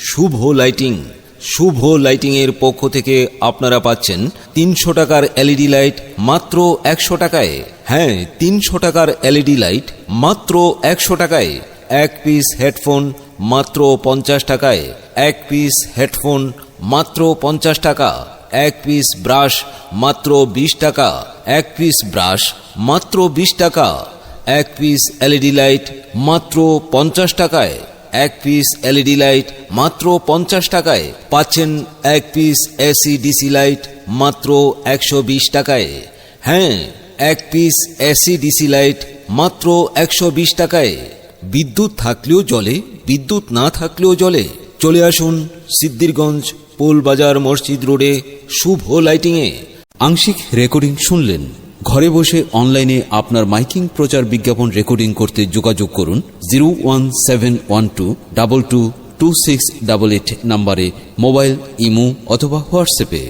শুভ lighting. শুভ lighting এর পক্ষ থেকে আপনারা পাচ্ছেন 300 টাকার এলইডি লাইট মাত্র 100 টাকায়। হ্যাঁ, 300 টাকার এলইডি লাইট মাত্র 100 টাকায়। এক পিস হেডফোন মাত্র 50 টাকায়। এক পিস হেডফোন মাত্র 50 টাকা। এক পিস ব্রাশ মাত্র 20 টাকা। এক পিস ব্রাশ মাত্র 20 টাকা। এক পিস এলইডি লাইট মাত্র 50 টাকায়। এক পিস এলইডি লাইট মাত্র 50 টাকায় পাচ্ছেন। এক পিস এসি ডিসি লাইট মাত্র 120 টাকায়। হ্যাঁ, এক পিস এসি ডিসি লাইট মাত্র 120 টাকায়। বিদ্যুৎ থাকলেও জ্বলে, বিদ্যুৎ না থাকলেও জ্বলে। চলে আসুন সিদ্ধিরগঞ্জ পোল বাজার মসজিদ রোডে শুভ লাইটিংয়ে। আংশিক রেকর্ডিং শুনলেন। ঘরে বসে অনলাইনে আপনার মাইকিং প্রচার বিজ্ঞাপন রেকর্ডিং করতে যোগাযোগ করুন 01712222688 নম্বরে মোবাইল, ইমো অথবা হোয়াটসঅ্যাপে।